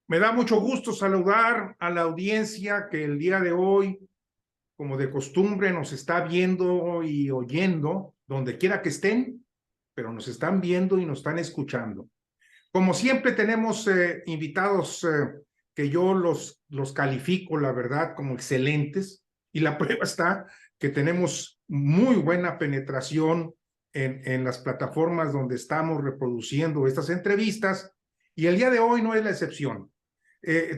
Me da mucho gusto saludar a la audiencia que el día de hoy, como de costumbre, nos está viendo y oyendo, donde quiera que estén, pero nos están viendo y nos están escuchando. Como siempre tenemos invitados que yo los califico, la verdad, como excelentes, y la prueba está que tenemos muy buena penetración en las plataformas donde estamos reproduciendo estas entrevistas, y el día de hoy no es la excepción.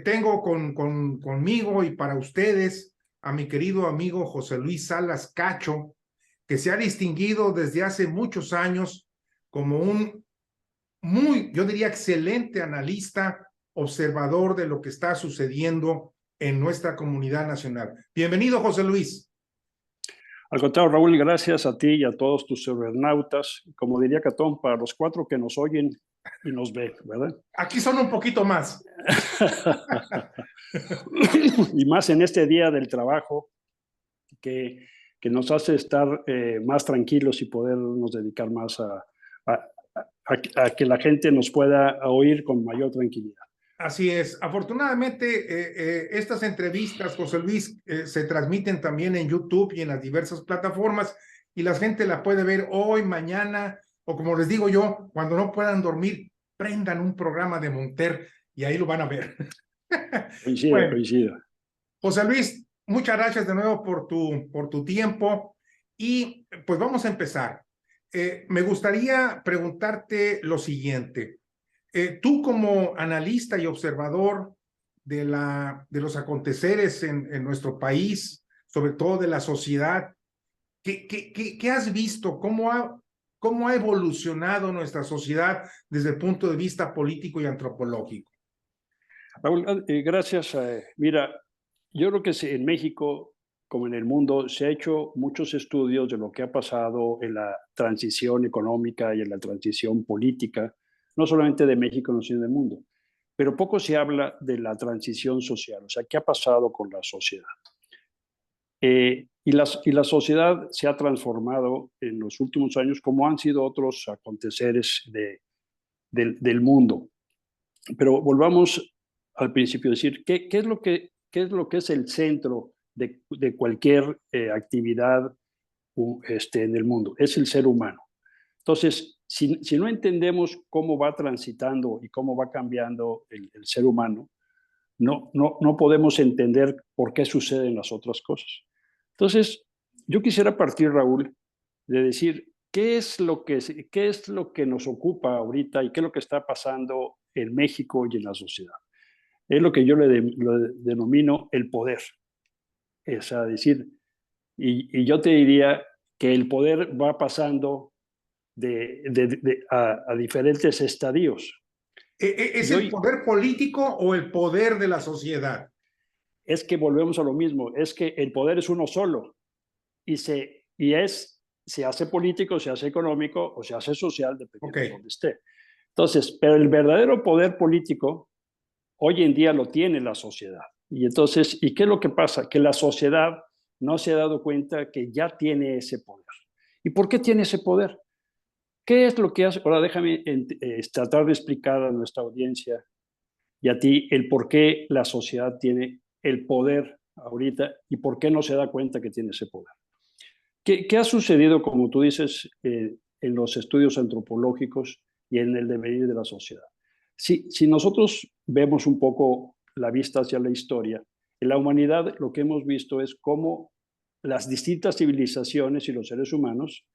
Tengo conmigo y para ustedes a mi querido amigo José Luis Salas Cacho, que se ha distinguido desde hace muchos años como un yo diría, excelente analista, observador de lo que está sucediendo en nuestra comunidad nacional. Bienvenido, José Luis. Al contrario, Raúl, gracias a ti y a todos tus cibernautas. Como diría Catón, para los 4 que nos oyen y nos ven, ¿verdad? Aquí son un poquito más. Y más en este día del trabajo que nos hace estar más tranquilos y podernos dedicar más a que la gente nos pueda oír con mayor tranquilidad. Así es. Afortunadamente, estas entrevistas, José Luis, se transmiten también en YouTube y en las diversas plataformas, y la gente la puede ver hoy, mañana, o como les digo yo, cuando no puedan dormir, prendan un programa de Monter y ahí lo van a ver. Coincido, Bueno, coincido. José Luis, muchas gracias de nuevo por tu tiempo, y pues vamos a empezar. Me gustaría preguntarte lo siguiente. Tú como analista y observador de los aconteceres en nuestro país, sobre todo de la sociedad, ¿qué has visto? ¿Cómo ha evolucionado nuestra sociedad desde el punto de vista político y antropológico? Raúl, gracias. Mira, yo creo que en México, como en el mundo, se ha hecho muchos estudios de lo que ha pasado en la transición económica y en la transición política, no solamente de México, sino del mundo. Pero poco se habla de la transición social, o sea, ¿qué ha pasado con la sociedad? Y la sociedad se ha transformado en los últimos años, como han sido otros aconteceres del mundo. Pero volvamos al principio, decir, ¿qué es lo que es el centro de cualquier actividad en el mundo? Es el ser humano. Entonces, si no entendemos cómo va transitando y cómo va cambiando el ser humano, no podemos entender por qué suceden las otras cosas. Entonces, yo quisiera partir, Raúl, de decir, qué es lo que nos ocupa ahorita y qué es lo que está pasando en México y en la sociedad. Es lo que yo lo denomino el poder. Es decir, y yo te diría que el poder va pasando a diferentes estadios. ¿Es el poder político o el poder de la sociedad? Es que volvemos a lo mismo, es que el poder es uno solo y se hace político, se hace económico o se hace social, dependiendo de dónde esté. Entonces, pero el verdadero poder político hoy en día lo tiene la sociedad. Y entonces, ¿y qué es lo que pasa? Que la sociedad no se ha dado cuenta que ya tiene ese poder. ¿Y por qué tiene ese poder? ¿Qué es lo que hace? Ahora déjame tratar de explicar a nuestra audiencia y a ti el por qué la sociedad tiene el poder ahorita y por qué no se da cuenta que tiene ese poder. ¿Qué ha sucedido, como tú dices, en los estudios antropológicos y en el devenir de la sociedad? Si nosotros vemos un poco la vista hacia la historia, en la humanidad lo que hemos visto es cómo las distintas civilizaciones y los seres humanos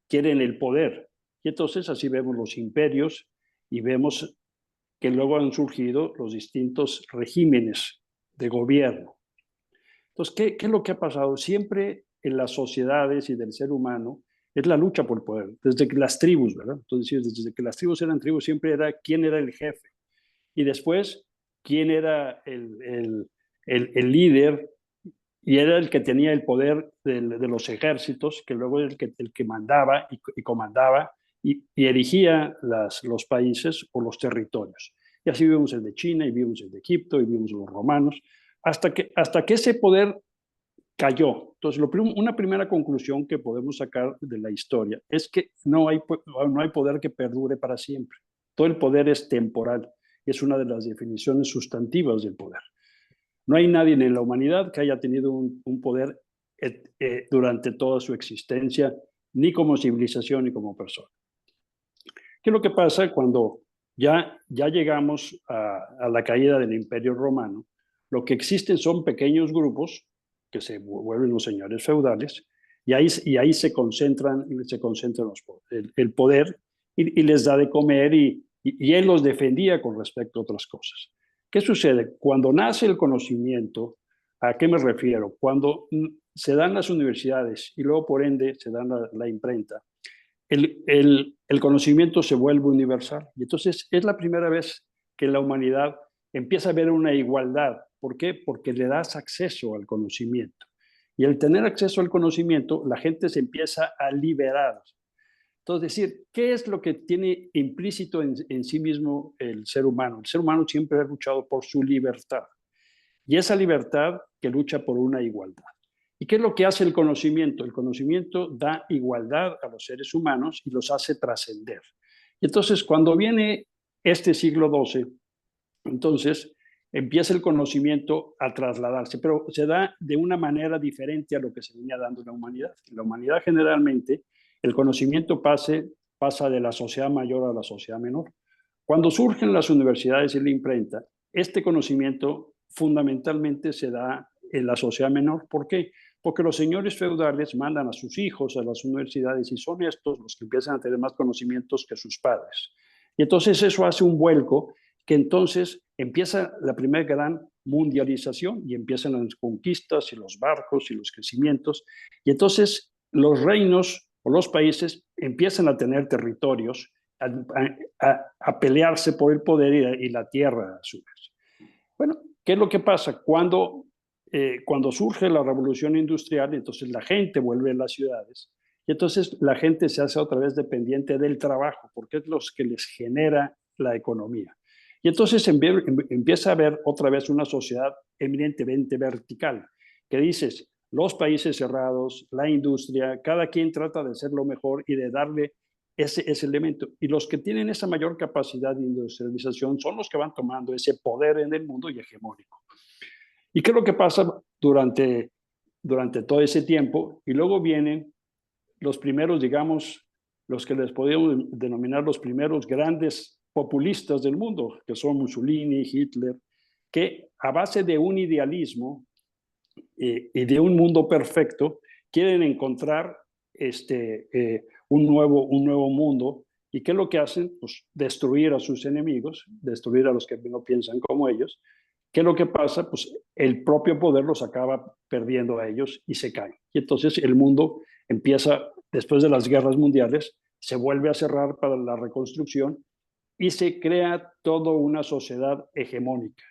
quieren el poder. Y entonces así vemos los imperios y vemos que luego han surgido los distintos regímenes de gobierno. Entonces, ¿qué es lo que ha pasado? Siempre en las sociedades y del ser humano es la lucha por el poder, desde que las tribus, ¿verdad? Entonces, desde que las tribus eran tribus, siempre era quién era el jefe. Y después, quién era el líder, y era el que tenía el poder de los ejércitos, que luego era el que mandaba y comandaba y erigía los países o los territorios. Y así vimos el de China, y vimos el de Egipto, y vimos los romanos, hasta que ese poder cayó. Entonces, una primera conclusión que podemos sacar de la historia es que no hay poder que perdure para siempre. Todo el poder es temporal. y es una de las definiciones sustantivas del poder. No hay nadie en la humanidad que haya tenido un poder durante toda su existencia, ni como civilización ni como persona. ¿Qué es lo que pasa cuando ya llegamos a la caída del Imperio Romano? Lo que existen son pequeños grupos que se vuelven los señores feudales, y ahí se concentran el poder y les da de comer, y él los defendía con respecto a otras cosas. ¿Qué sucede? Cuando nace el conocimiento, ¿a qué me refiero? Cuando se dan las universidades y luego por ende se dan la imprenta, el conocimiento se vuelve universal. Y entonces es la primera vez que la humanidad empieza a ver una igualdad. ¿Por qué? Porque le das acceso al conocimiento. Y al tener acceso al conocimiento, la gente se empieza a liberar. Entonces, decir, ¿qué es lo que tiene implícito en sí mismo el ser humano? El ser humano siempre ha luchado por su libertad. Y esa libertad que lucha por una igualdad. ¿Y qué es lo que hace el conocimiento? El conocimiento da igualdad a los seres humanos y los hace trascender. Y entonces, cuando viene este siglo XII, entonces empieza el conocimiento a trasladarse, pero se da de una manera diferente a lo que se venía dando en la humanidad. En la humanidad generalmente el conocimiento pasa de la sociedad mayor a la sociedad menor. Cuando surgen las universidades y la imprenta, este conocimiento fundamentalmente se da en la sociedad menor. ¿Por qué? Porque los señores feudales mandan a sus hijos a las universidades y son estos los que empiezan a tener más conocimientos que sus padres. Y entonces eso hace un vuelco que entonces empieza la primera gran mundialización y empiezan las conquistas y los barcos y los crecimientos. Y entonces los reinos o los países empiezan a tener territorios, a pelearse por el poder y la tierra a su vez. Bueno, ¿qué es lo que pasa? Cuando surge la revolución industrial, entonces la gente vuelve a las ciudades y entonces la gente se hace otra vez dependiente del trabajo, porque es lo que les genera la economía. Y entonces empieza a haber otra vez una sociedad eminentemente vertical, que dices, los países cerrados, la industria, cada quien trata de hacer lo mejor y de darle ese elemento. Y los que tienen esa mayor capacidad de industrialización son los que van tomando ese poder en el mundo y hegemónico. ¿Y qué es lo que pasa durante todo ese tiempo? Y luego vienen los primeros, digamos, los que les podemos denominar los primeros grandes populistas del mundo, que son Mussolini, Hitler, que a base de un idealismo y de un mundo perfecto quieren encontrar un nuevo mundo. ¿Y qué es lo que hacen? Pues destruir a sus enemigos, destruir a los que no piensan como ellos. ¿Qué es lo que pasa? Pues el propio poder los acaba perdiendo a ellos y se caen. Y entonces el mundo empieza, después de las guerras mundiales, se vuelve a cerrar para la reconstrucción y se crea toda una sociedad hegemónica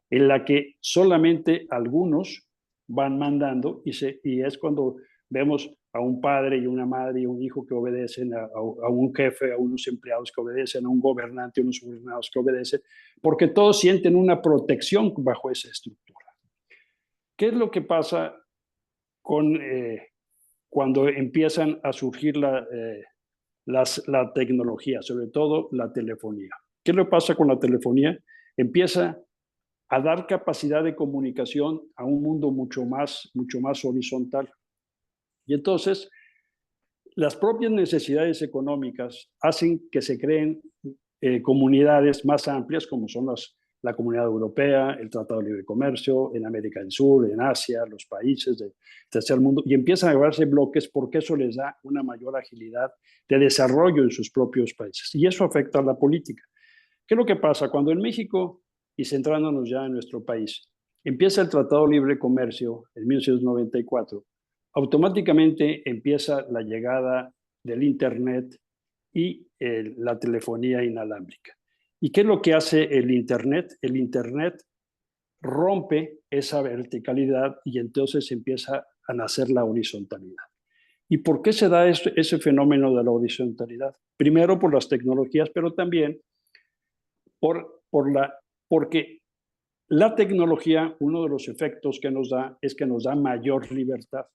en la que solamente algunos van mandando y es cuando vemos a un padre y una madre y un hijo que obedecen a un jefe, a unos empleados que obedecen, a un gobernante, a unos gobernados que obedecen, porque todos sienten una protección bajo esa estructura. ¿Qué es lo que pasa cuando empiezan a surgir la tecnología, sobre todo la telefonía? ¿Qué le pasa con la telefonía? Empieza a dar capacidad de comunicación a un mundo mucho más horizontal. Y entonces, las propias necesidades económicas hacen que se creen comunidades más amplias, como son la Comunidad Europea, el Tratado de Libre Comercio, en América del Sur, en Asia, los países del tercer mundo, y empiezan a crearse bloques porque eso les da una mayor agilidad de desarrollo en sus propios países. Y eso afecta a la política. ¿Qué es lo que pasa? Cuando en México, y centrándonos ya en nuestro país, empieza el Tratado de Libre Comercio en 1994, automáticamente empieza la llegada del Internet y la telefonía inalámbrica. ¿Y qué es lo que hace el Internet? El Internet rompe esa verticalidad y entonces empieza a nacer la horizontalidad. ¿Y por qué se da ese fenómeno de la horizontalidad? Primero por las tecnologías, pero también porque la tecnología, uno de los efectos que nos da es que nos da mayor libertad.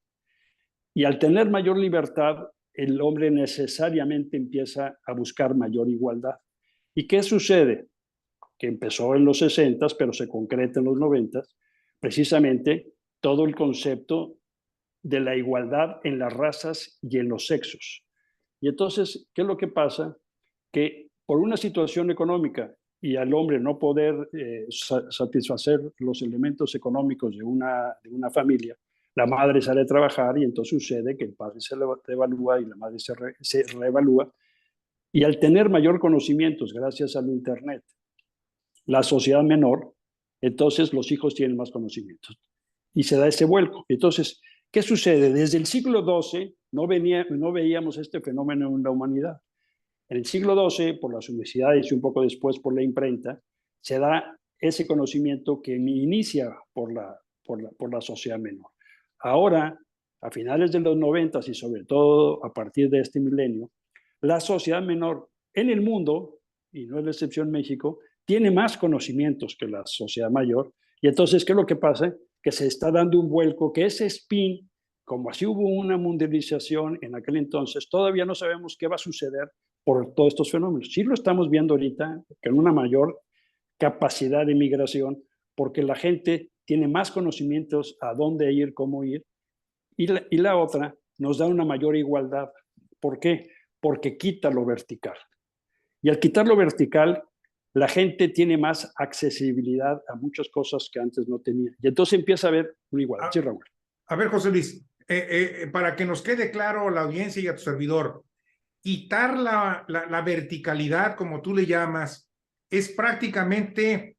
Y al tener mayor libertad, el hombre necesariamente empieza a buscar mayor igualdad. ¿Y qué sucede? que empezó en los 60, pero se concreta en los 90, precisamente todo el concepto de la igualdad en las razas y en los sexos. Y entonces, ¿qué es lo que pasa? Que por una situación económica y al hombre no poder satisfacer los elementos económicos de una familia, la madre sale a trabajar y entonces sucede que el padre se devalúa y la madre se reevalúa. Y al tener mayor conocimientos gracias al Internet, la sociedad menor, entonces los hijos tienen más conocimientos. Y se da ese vuelco. Entonces, ¿qué sucede? Desde el siglo XII no veíamos este fenómeno en la humanidad. En el siglo XII, por las universidades y un poco después por la imprenta, se da ese conocimiento que inicia por la sociedad menor. Ahora, a finales de los 90 y sobre todo a partir de este milenio, la sociedad menor en el mundo, y no es la excepción México, tiene más conocimientos que la sociedad mayor. Y entonces, ¿qué es lo que pasa? Que se está dando un vuelco, que ese spin, como así hubo una mundialización en aquel entonces, todavía no sabemos qué va a suceder por todos estos fenómenos. Sí lo estamos viendo ahorita, con una mayor capacidad de migración, porque la gente tiene más conocimientos a dónde ir, cómo ir, y la otra nos da una mayor igualdad. ¿Por qué? Porque quita lo vertical. Y al quitar lo vertical, la gente tiene más accesibilidad a muchas cosas que antes no tenía. Y entonces empieza a haber una igualdad. Sí, Raúl. A ver, José Luis, para que nos quede claro a la audiencia y a tu servidor, quitar la verticalidad, como tú le llamas, es prácticamente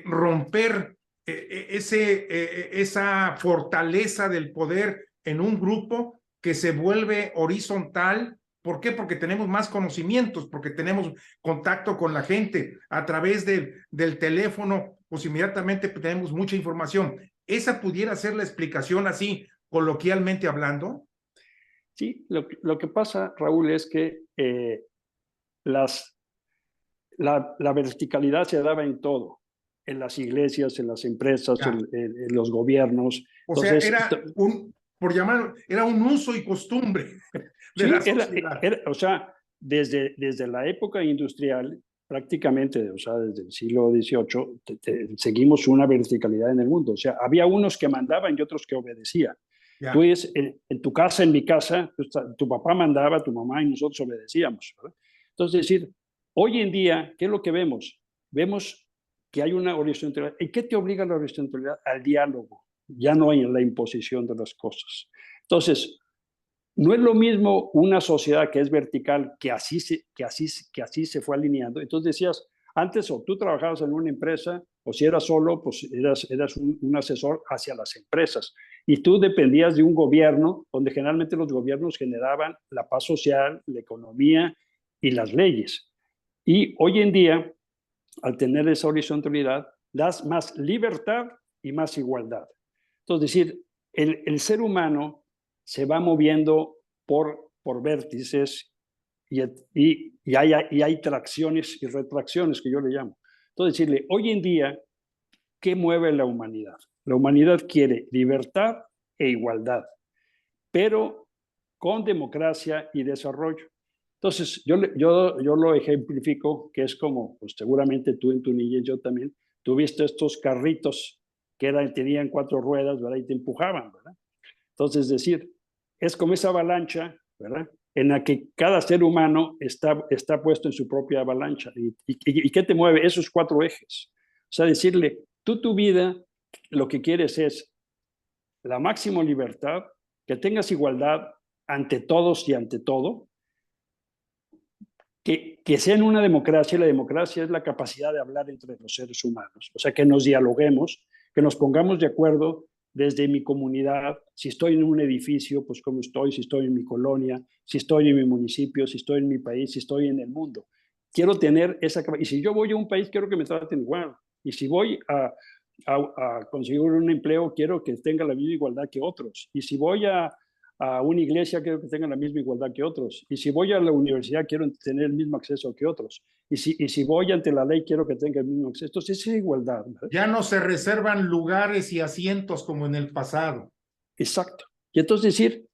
romper esa fortaleza del poder en un grupo que se vuelve horizontal. ¿Por qué? Porque tenemos más conocimientos, porque tenemos contacto con la gente a través del teléfono, pues inmediatamente tenemos mucha información. ¿Esa pudiera ser la explicación así, coloquialmente hablando? Sí, lo que pasa, Raúl, es que la verticalidad se daba en todo, en las iglesias, en las empresas, en los gobiernos. O entonces, sea, era por llamarlo, era un uso y costumbre de la sociedad. O sea, desde la época industrial, prácticamente, o sea, desde el siglo XVIII, seguimos una verticalidad en el mundo. O sea, había unos que mandaban y otros que obedecían. Ya. Tú dices, en tu casa, en mi casa, tu papá mandaba, tu mamá y nosotros obedecíamos, ¿verdad? Entonces, es decir, hoy en día, ¿qué es lo que vemos? Vemos que hay una horizontalidad. ¿Y qué te obliga a la horizontalidad? Al diálogo. Ya no hay la imposición de las cosas. Entonces, no es lo mismo una sociedad que es vertical, que así se fue alineando. Entonces decías, antes o tú trabajabas en una empresa, o si eras solo, pues eras un asesor hacia las empresas. Y tú dependías de un gobierno, donde generalmente los gobiernos generaban la paz social, la economía y las leyes. Y hoy en día, al tener esa horizontalidad, das más libertad y más igualdad. Entonces, es decir, el ser humano se va moviendo por vértices y hay tracciones y retracciones que yo le llamo. Entonces, decirle, hoy en día, ¿qué mueve la humanidad? La humanidad quiere libertad e igualdad, pero con democracia y desarrollo. Entonces, yo lo ejemplifico, que es como, pues seguramente tú en tu niñez, yo también, tuviste estos carritos que tenían 4 ruedas, ¿verdad? Y te empujaban, ¿verdad? Entonces, es decir, es como esa avalancha, ¿verdad? En la que cada ser humano está puesto en su propia avalancha. ¿Y qué te mueve? Esos 4 ejes. O sea, decirle, tu vida, lo que quieres es la máxima libertad, que tengas igualdad ante todos y ante todo, que sea en una democracia, y la democracia es la capacidad de hablar entre los seres humanos. O sea, que nos dialoguemos, que nos pongamos de acuerdo desde mi comunidad, si estoy en un edificio, pues cómo estoy, si estoy en mi colonia, si estoy en mi municipio, si estoy en mi país, si estoy en el mundo. Quiero tener esa capacidad. Y si yo voy a un país, quiero que me traten igual. Y si voy a conseguir un empleo, quiero que tenga la misma igualdad que otros. Y si voy a una iglesia, quiero que tengan la misma igualdad que otros. Y si voy a la universidad, quiero tener el mismo acceso que otros. Y si voy ante la ley, quiero que tenga el mismo acceso. Entonces, esa es igualdad, ¿verdad? Ya no se reservan lugares y asientos como en el pasado. Exacto. Y entonces decir,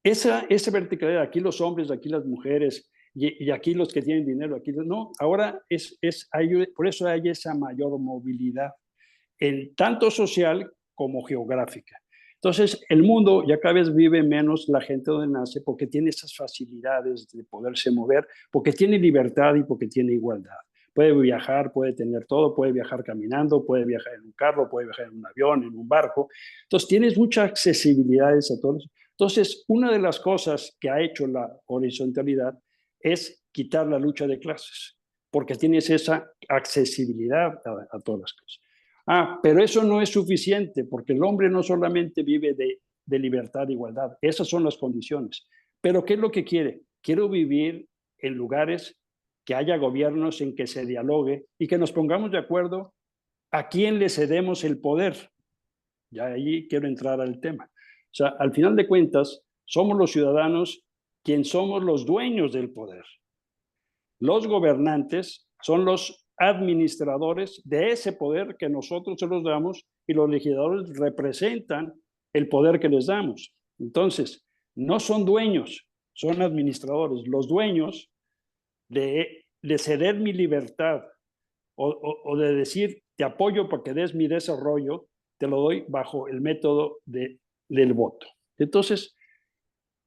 esa verticalidad, aquí los hombres, aquí las mujeres, y aquí los que tienen dinero, aquí no. Ahora por eso hay esa mayor movilidad, tanto social como geográfica. Entonces, el mundo ya cada vez vive menos la gente donde nace porque tiene esas facilidades de poderse mover, porque tiene libertad y porque tiene igualdad. Puede viajar, puede tener todo, puede viajar caminando, puede viajar en un carro, puede viajar en un avión, en un barco. Entonces, tienes muchas accesibilidades a todos. Entonces, una de las cosas que ha hecho la horizontalidad es quitar la lucha de clases, porque tienes esa accesibilidad a todas las cosas. Pero eso no es suficiente, porque el hombre no solamente vive de libertad e igualdad, esas son las condiciones. Pero ¿qué es lo que quiere? Quiero vivir en lugares que haya gobiernos en que se dialogue y que nos pongamos de acuerdo a quién le cedemos el poder. Ya ahí quiero entrar al tema. O sea, al final de cuentas, somos los ciudadanos quienes somos los dueños del poder. Los gobernantes son los administradores de ese poder que nosotros se los damos y los legisladores representan el poder que les damos. Entonces, no son dueños, son administradores. Los dueños de ceder mi libertad o de decir, te apoyo para que des mi desarrollo, te lo doy bajo el método del voto. Entonces,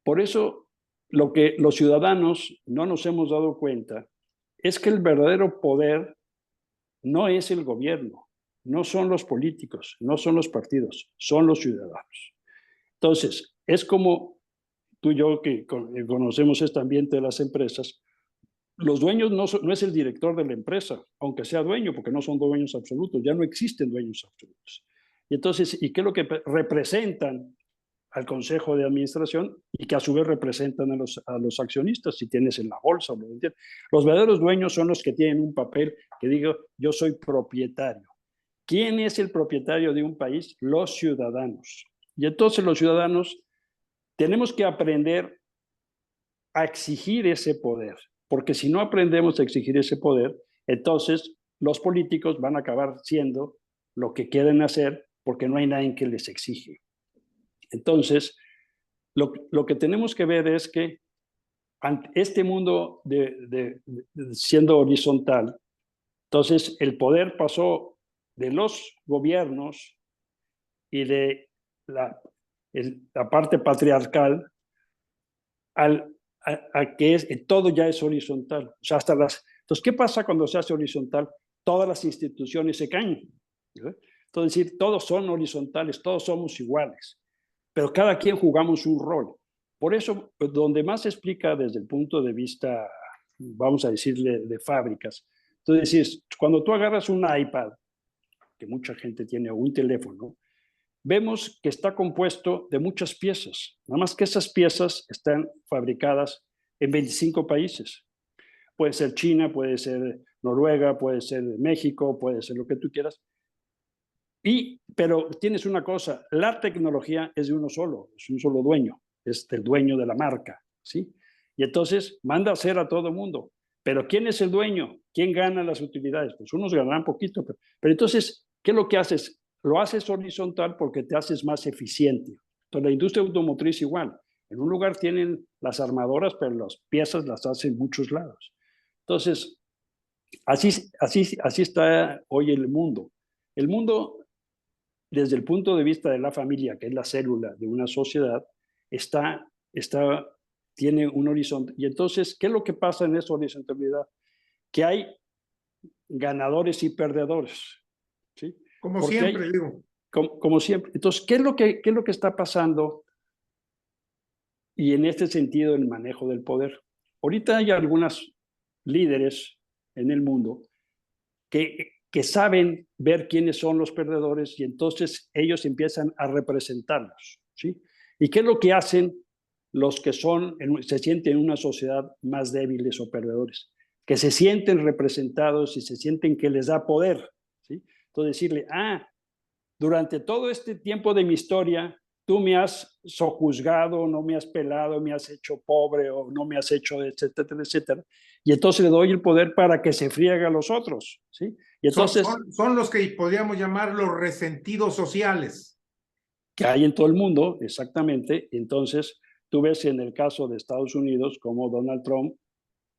por eso lo que los ciudadanos no nos hemos dado cuenta es que el verdadero poder no es el gobierno, no son los políticos, no son los partidos, son los ciudadanos. Entonces, es como tú y yo que conocemos este ambiente de las empresas, los dueños no es el director de la empresa, aunque sea dueño, porque no son dueños absolutos, ya no existen dueños absolutos. Y entonces, ¿y qué es lo que representan al consejo de administración y que a su vez representan a los accionistas, si tienes en la bolsa? Los verdaderos dueños son los que tienen un papel que digo, yo soy propietario. ¿Quién es el propietario de un país? Los ciudadanos. Y entonces los ciudadanos tenemos que aprender a exigir ese poder, porque si no aprendemos a exigir ese poder, entonces los políticos van a acabar siendo lo que quieren hacer porque no hay nadie que les exige. Entonces, lo que tenemos que ver es que ante este mundo siendo horizontal, entonces el poder pasó de los gobiernos y de la parte patriarcal a que todo ya es horizontal. O sea, entonces, ¿qué pasa cuando se hace horizontal? Todas las instituciones se caen. ¿no? Entonces, decir, todos son horizontales, todos somos iguales, pero cada quien jugamos un rol. Por eso, donde más se explica desde el punto de vista, vamos a decirle, de fábricas. Entonces, cuando tú agarras un iPad, que mucha gente tiene, o un teléfono, vemos que está compuesto de muchas piezas, nada más que esas piezas están fabricadas en 25 países. Puede ser China, puede ser Noruega, puede ser México, puede ser lo que tú quieras. Pero tienes una cosa, la tecnología es de uno solo, es un solo dueño, es el dueño de la marca, ¿sí? Y entonces manda a hacer a todo el mundo. Pero ¿quién es el dueño? ¿Quién gana las utilidades? Pues unos ganarán poquito, pero entonces, ¿qué es lo que haces? Lo haces horizontal porque te haces más eficiente. Entonces, la industria automotriz igual. En un lugar tienen las armadoras, pero las piezas las hacen en muchos lados. Entonces, así está hoy el mundo. El mundo, desde el punto de vista de la familia, que es la célula de una sociedad, tiene un horizonte. Y entonces, ¿qué es lo que pasa en esa horizontalidad? Que hay ganadores y perdedores. ¿sí? Como porque siempre, digo. Como siempre. Entonces, ¿qué es lo que está pasando? Y en este sentido, el manejo del poder. Ahorita hay algunos líderes en el mundo que saben ver quiénes son los perdedores y entonces ellos empiezan a representarlos. ¿sí? ¿Y qué es lo que hacen los que se sienten en una sociedad más débiles o perdedores? Que se sienten representados y se sienten que les da poder. ¿sí? Entonces decirle, durante todo este tiempo de mi historia, tú me has sojuzgado, no me has pelado, me has hecho pobre o no me has hecho, etcétera, etcétera. Y entonces le doy el poder para que se friegue a los otros. ¿sí? Y entonces, son los que podríamos llamar los resentidos sociales. Que hay en todo el mundo, exactamente. Entonces, tú ves en el caso de Estados Unidos como Donald Trump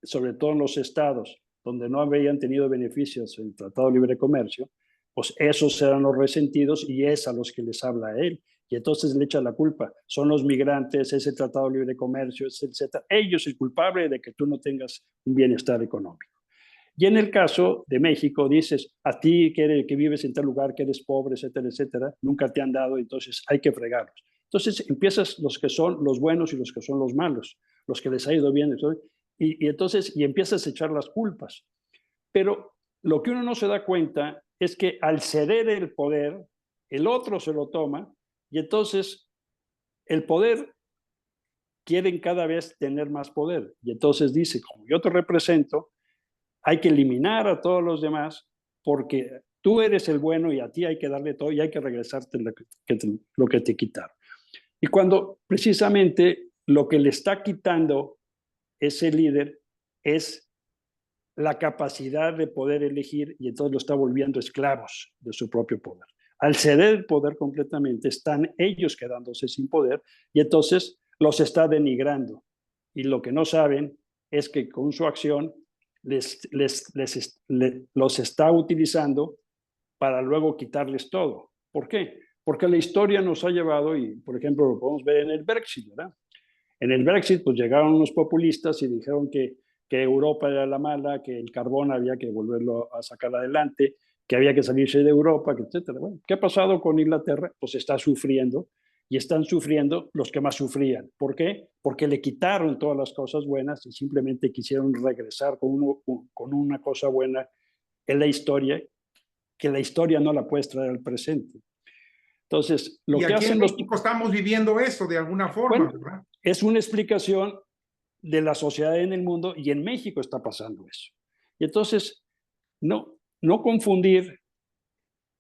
sobre todo en los estados donde no habían tenido beneficios del Tratado de Libre Comercio, pues esos eran los resentidos y es a los que les habla él. Y entonces le echa la culpa. Son los migrantes, ese Tratado de Libre Comercio, etc. Ellos es culpable de que tú no tengas un bienestar económico. Y en el caso de México, dices, a ti que vives en tal lugar, que eres pobre, etcétera, etcétera, nunca te han dado, entonces hay que fregarlos. Entonces empiezas los que son los buenos y los que son los malos, los que les ha ido bien, y empiezas a echar las culpas. Pero lo que uno no se da cuenta es que al ceder el poder, el otro se lo toma, y entonces el poder quieren cada vez tener más poder. Y entonces dice, como yo te represento, hay que eliminar a todos los demás porque tú eres el bueno y a ti hay que darle todo y hay que regresarte lo que te quitaron. Y cuando precisamente lo que le está quitando ese líder es la capacidad de poder elegir, y entonces lo está volviendo esclavos de su propio poder. Al ceder el poder completamente, están ellos quedándose sin poder y entonces los está denigrando. Y lo que no saben es que con su acción los está utilizando para luego quitarles todo. ¿Por qué? Porque la historia nos ha llevado, y por ejemplo lo podemos ver en el Brexit, ¿verdad? En el Brexit pues llegaron unos populistas y dijeron que Europa era la mala, que el carbón había que volverlo a sacar adelante, que había que salirse de Europa, etc. Bueno, ¿qué ha pasado con Inglaterra? Pues está sufriendo y están sufriendo los que más sufrían. ¿Por qué? Porque le quitaron todas las cosas buenas y simplemente quisieron regresar con una cosa buena en la historia, que la historia no la puedes traer al presente. Entonces, lo y que aquí hacen en México estamos viviendo eso de alguna forma, bueno, ¿verdad? es una explicación de la sociedad en el mundo y en México está pasando eso. Y entonces, no confundir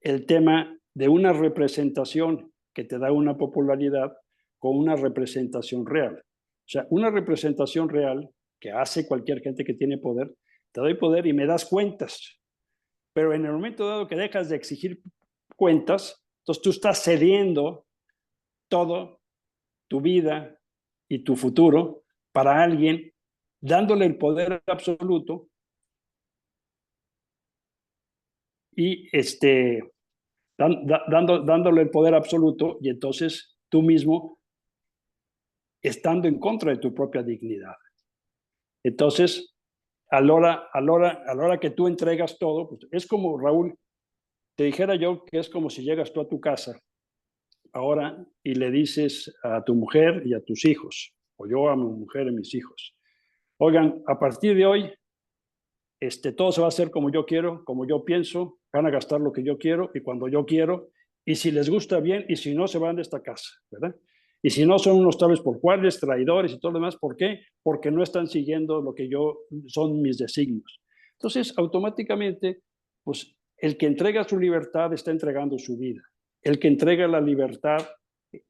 el tema de una representación que te da una popularidad con una representación real. O sea, una representación real que hace cualquier gente que tiene poder, te doy poder y me das cuentas. Pero en el momento dado que dejas de exigir cuentas, entonces tú estás cediendo todo, tu vida y tu futuro para alguien, dándole el poder absoluto y dándole el poder absoluto y entonces tú mismo estando en contra de tu propia dignidad. Entonces, a la hora que tú entregas todo, pues es como, Raúl, te dijera yo que es como si llegas tú a tu casa ahora y le dices a tu mujer y a tus hijos, o yo a mi mujer y mis hijos, oigan, a partir de hoy, todo se va a hacer como yo quiero, como yo pienso, van a gastar lo que yo quiero y cuando yo quiero, y si les gusta bien, y si no, se van de esta casa, ¿verdad? Y si no, son unos tales por cuales, traidores y todo lo demás. ¿Por qué? Porque no están siguiendo lo que son mis designios. Entonces, automáticamente, pues el que entrega su libertad está entregando su vida. El que entrega la libertad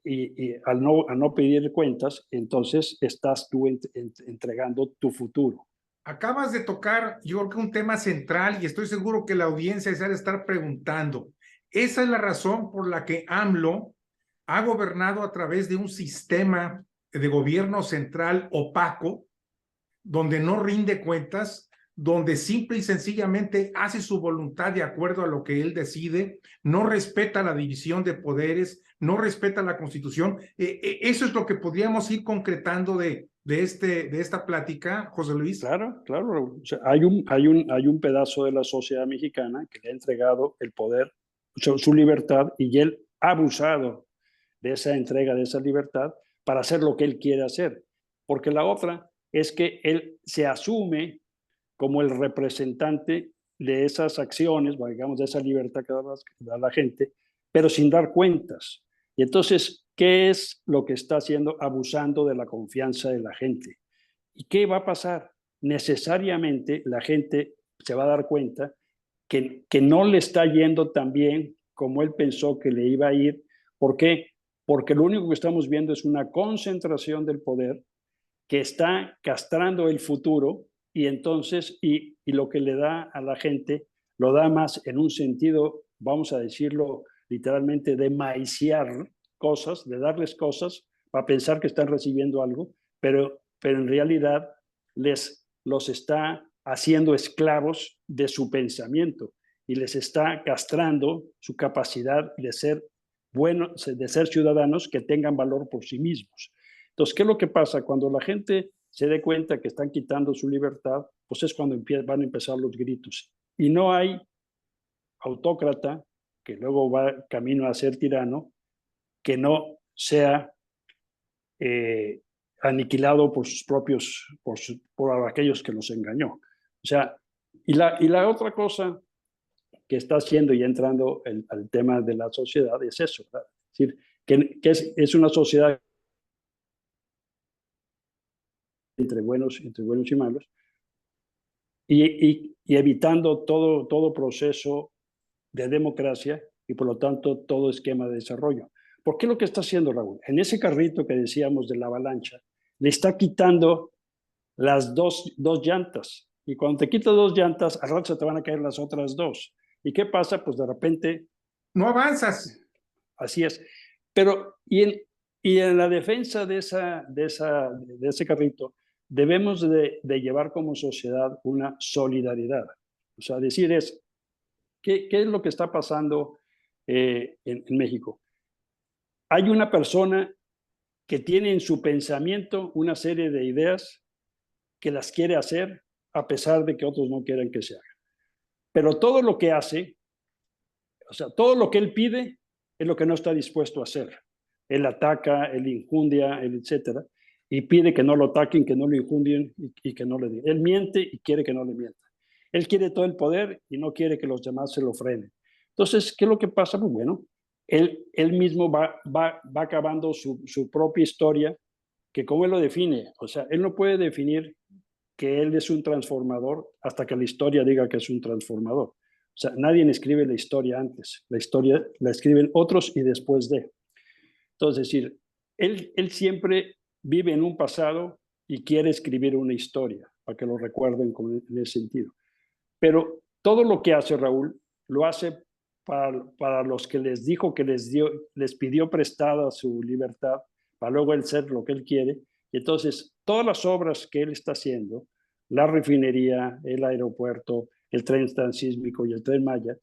y al no pedir cuentas, entonces estás tú entregando tu futuro. Acabas de tocar, yo creo que un tema central y estoy seguro que la audiencia se ha de estar preguntando. Esa es la razón por la que AMLO ha gobernado a través de un sistema de gobierno central opaco, donde no rinde cuentas, donde simple y sencillamente hace su voluntad de acuerdo a lo que él decide, no respeta la división de poderes, no respeta la Constitución. Eso es lo que podríamos ir concretando de esta plática, José Luis. Claro, claro. O sea, hay un pedazo de la sociedad mexicana que le ha entregado el poder, su libertad, y él ha abusado de esa entrega, de esa libertad, para hacer lo que él quiere hacer. Porque la otra es que él se asume como el representante de esas acciones, digamos, de esa libertad que da la gente, pero sin dar cuentas. Y entonces, ¿qué es lo que está haciendo? Abusando de la confianza de la gente. ¿Y qué va a pasar? Necesariamente la gente se va a dar cuenta que no le está yendo tan bien como él pensó que le iba a ir. ¿Por qué? Porque lo único que estamos viendo es una concentración del poder que está castrando el futuro y entonces, y lo que le da a la gente, lo da más en un sentido, vamos a decirlo literalmente, de maiciar cosas, de darles cosas para pensar que están recibiendo algo, pero en realidad les los está haciendo esclavos de su pensamiento y les está castrando su capacidad de ser buenos, de ser ciudadanos que tengan valor por sí mismos. Entonces, ¿qué es lo que pasa? Cuando la gente se dé cuenta que están quitando su libertad, pues es cuando van a empezar los gritos. Y no hay autócrata que luego va camino a ser tirano, que no sea aniquilado por sus propios, por aquellos que los engañó. O sea, y la otra cosa que está haciendo y entrando al tema de la sociedad es eso, ¿verdad? Es decir, que es una sociedad entre buenos y malos, y evitando todo proceso de democracia y por lo tanto todo esquema de desarrollo. ¿Por qué lo que está haciendo Raúl? En ese carrito que decíamos de la avalancha, le está quitando las dos llantas. Y cuando te quitas dos llantas, al rato se te van a caer las otras dos. ¿Y qué pasa? Pues de repente... No avanzas. Así es. Pero, y en la defensa de ese carrito, debemos de llevar como sociedad una solidaridad. O sea, decir ¿qué es lo que está pasando en México? Hay una persona que tiene en su pensamiento una serie de ideas que las quiere hacer a pesar de que otros no quieren que se haga. Pero todo lo que hace, o sea, todo lo que él pide es lo que no está dispuesto a hacer. Él ataca, él injundia, él etcétera, y pide que no lo ataquen, que no lo injundien y que no le digan. Él miente y quiere que no le mientan. Él quiere todo el poder y no quiere que los demás se lo frenen. Entonces, ¿qué es lo que pasa? Pues bueno, él mismo va acabando su propia historia, que como él lo define, o sea, él no puede definir que él es un transformador hasta que la historia diga que es un transformador. O sea, nadie escribe la historia antes, la historia la escriben otros y después de. Entonces, es decir, él siempre vive en un pasado y quiere escribir una historia, para que lo recuerden en ese sentido. Pero todo lo que hace Raúl, lo hace para los que les dijo que les pidió prestada su libertad, para luego él ser lo que él quiere. Y entonces, todas las obras que él está haciendo, la refinería, el aeropuerto, el tren transísmico y el tren Maya,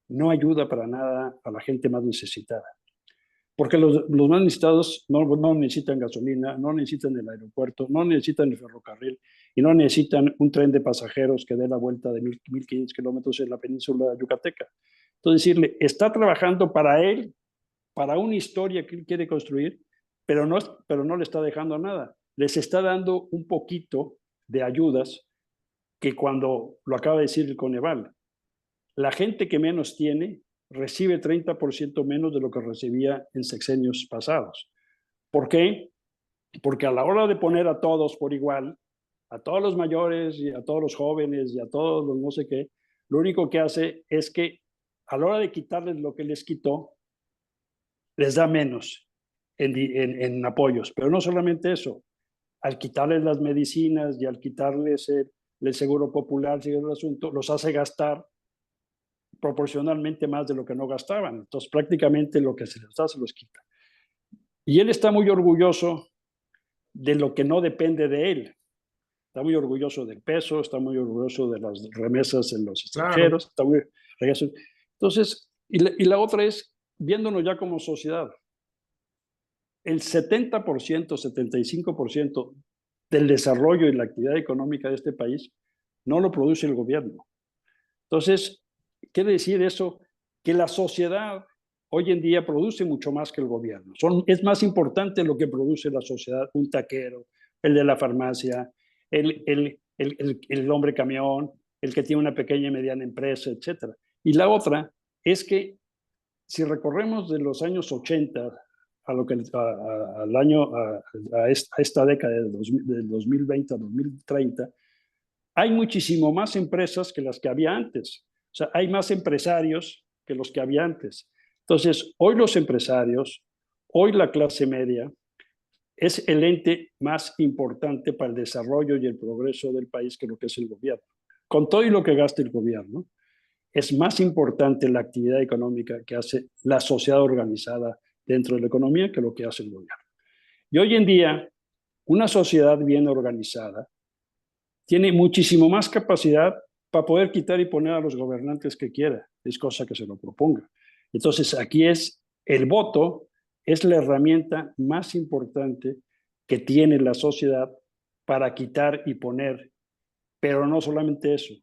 no ayuda para nada a la gente más necesitada. Porque los más necesitados no necesitan gasolina, no necesitan el aeropuerto, no necesitan el ferrocarril y no necesitan un tren de pasajeros que dé la vuelta de 1.500 kilómetros en la península yucateca. Entonces, decirle, está trabajando para él, para una historia que él quiere construir, pero no le está dejando nada. Les está dando un poquito de ayudas que cuando lo acaba de decir el Coneval, la gente que menos tiene recibe 30% menos de lo que recibía en sexenios pasados. ¿Por qué? Porque a la hora de poner a todos por igual, a todos los mayores y a todos los jóvenes y a todos los no sé qué, lo único que hace es que a la hora de quitarles lo que les quitó, les da menos en apoyos. Pero no solamente eso, al quitarles las medicinas y al quitarles el seguro popular, sigue el asunto, los hace gastar proporcionalmente más de lo que no gastaban. Entonces, prácticamente lo que se les da se los quita. Y él está muy orgulloso de lo que no depende de él. Está muy orgulloso del peso, está muy orgulloso de las remesas en los extranjeros. Claro. Está muy... Entonces, y la otra es, viéndonos ya como sociedad, el 70%, 75% del desarrollo y la actividad económica de este país no lo produce el gobierno. Entonces, quiere decir eso que la sociedad hoy en día produce mucho más que el gobierno. Es más importante lo que produce la sociedad, un taquero, el de la farmacia, el hombre camión, el que tiene una pequeña y mediana empresa, etc. Y la otra es que si recorremos de los años 80 a esta década del 2020 a 2030, hay muchísimo más empresas que las que había antes. O sea, hay más empresarios que los que había antes. Entonces, hoy los empresarios, hoy la clase media, es el ente más importante para el desarrollo y el progreso del país que lo que es el gobierno. Con todo y lo que gasta el gobierno, es más importante la actividad económica que hace la sociedad organizada dentro de la economía que lo que hace el gobierno. Y hoy en día, una sociedad bien organizada tiene muchísimo más capacidad para poder quitar y poner a los gobernantes que quiera, es cosa que se lo proponga. Entonces, aquí es el voto, es la herramienta más importante que tiene la sociedad para quitar y poner, pero no solamente eso,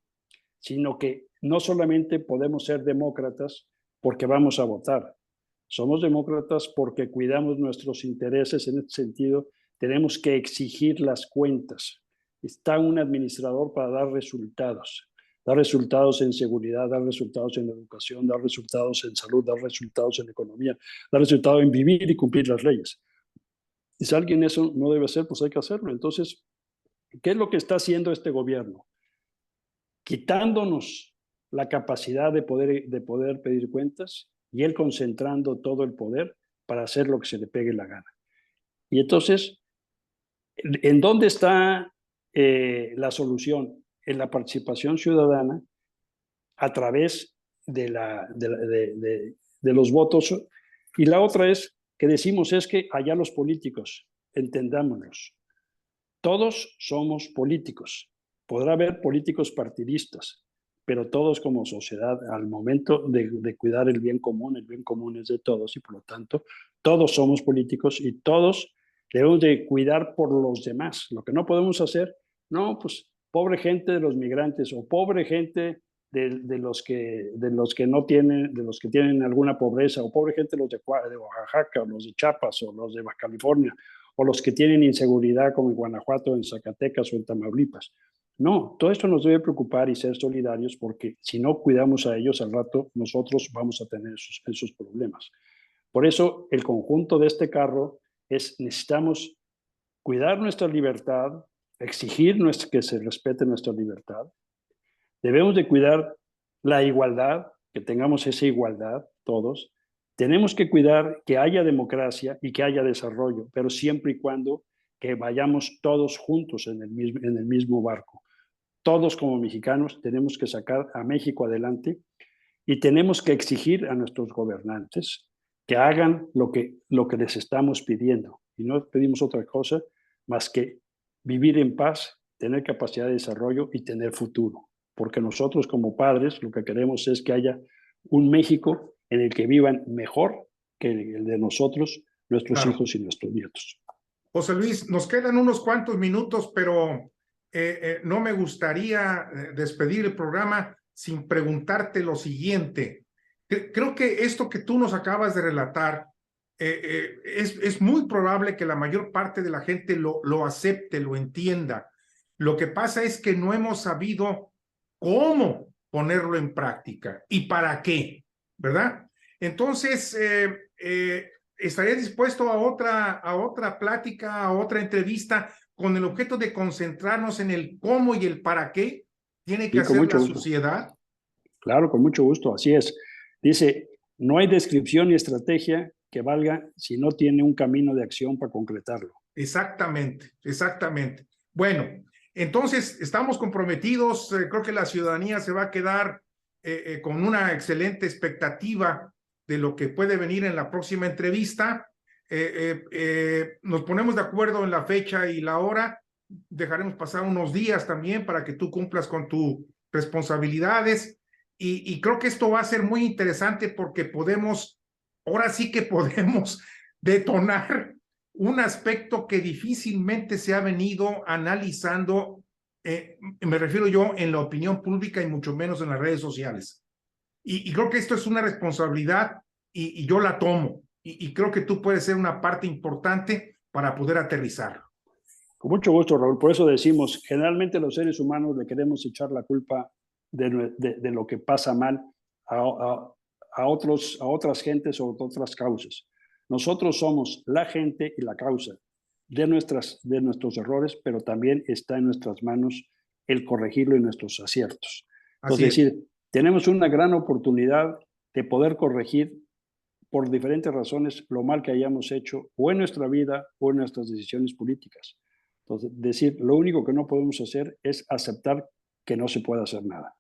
sino que no solamente podemos ser demócratas porque vamos a votar, somos demócratas porque cuidamos nuestros intereses. En este sentido, tenemos que exigir las cuentas. Está un administrador para dar resultados en seguridad, dar resultados en educación, dar resultados en salud, dar resultados en economía, dar resultados en vivir y cumplir las leyes. Y si alguien eso no debe hacer, pues hay que hacerlo. Entonces, ¿qué es lo que está haciendo este gobierno? Quitándonos la capacidad de poder pedir cuentas y él concentrando todo el poder para hacer lo que se le pegue la gana. Y entonces, ¿en dónde está la solución? En la participación ciudadana a través de los votos. Y la otra es que decimos es que allá los políticos, entendámonos, todos somos políticos. Podrá haber políticos partidistas, pero todos como sociedad, al momento de cuidar el bien común es de todos y por lo tanto todos somos políticos y todos debemos de cuidar por los demás. Lo que no podemos hacer, no, pues pobre gente de los migrantes o pobre gente de los que no tienen, de los que tienen alguna pobreza, o pobre gente de los de Oaxaca, o los de Chiapas, o los de Baja California, o los que tienen inseguridad como en Guanajuato, en Zacatecas o en Tamaulipas. No, todo esto nos debe preocupar y ser solidarios, porque si no cuidamos a ellos al rato, nosotros vamos a tener esos problemas. Por eso el conjunto de este carro es: necesitamos cuidar nuestra libertad, exigir que se respete nuestra libertad. Debemos de cuidar la igualdad, que tengamos esa igualdad todos. Tenemos que cuidar que haya democracia y que haya desarrollo, pero siempre y cuando que vayamos todos juntos en el mismo barco. Todos como mexicanos tenemos que sacar a México adelante y tenemos que exigir a nuestros gobernantes que hagan lo que les estamos pidiendo. Y no pedimos otra cosa más que vivir en paz, tener capacidad de desarrollo y tener futuro. Porque nosotros como padres lo que queremos es que haya un México en el que vivan mejor que el de nosotros, nuestros hijos y nuestros nietos. José Luis, nos quedan unos cuantos minutos, pero no me gustaría despedir el programa sin preguntarte lo siguiente. Creo que esto que tú nos acabas de relatar es muy probable que la mayor parte de la gente lo acepte, lo entienda. Lo que pasa es que no hemos sabido cómo ponerlo en práctica y para qué, ¿verdad? Entonces, estaría dispuesto a otra plática, a otra entrevista, con el objeto de concentrarnos en el cómo y el para qué tiene que hacer la sociedad. Claro, con mucho gusto, así es. Dice, no hay descripción ni estrategia que valga si no tiene un camino de acción para concretarlo. Exactamente, exactamente. Bueno, entonces estamos comprometidos. Creo que la ciudadanía se va a quedar con una excelente expectativa de lo que puede venir en la próxima entrevista. Nos ponemos de acuerdo en la fecha y la hora. Dejaremos pasar unos días también para que tú cumplas con tus responsabilidades. Y creo que esto va a ser muy interesante porque ahora sí que podemos detonar un aspecto que difícilmente se ha venido analizando, me refiero yo en la opinión pública y mucho menos en las redes sociales. Y creo que esto es una responsabilidad y yo la tomo. Y creo que tú puedes ser una parte importante para poder aterrizarlo. Con mucho gusto, Raúl. Por eso decimos, generalmente los seres humanos le queremos echar la culpa de lo que pasa mal a otras gentes o a otras causas. Nosotros somos la gente y la causa de nuestros errores, pero también está en nuestras manos el corregirlo en nuestros aciertos. Entonces, es decir, tenemos una gran oportunidad de poder corregir por diferentes razones lo mal que hayamos hecho o en nuestra vida o en nuestras decisiones políticas. Entonces, decir, lo único que no podemos hacer es aceptar que no se puede hacer nada.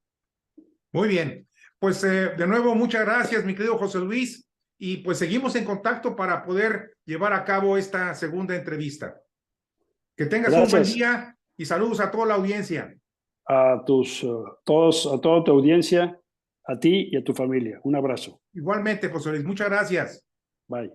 Muy bien. Pues de nuevo, muchas gracias, mi querido José Luis. Y pues seguimos en contacto para poder llevar a cabo esta segunda entrevista. Que tengas un buen día Y saludos a toda la audiencia. A toda tu audiencia, a ti y a tu familia. Un abrazo. Igualmente, José Luis, muchas gracias. Bye.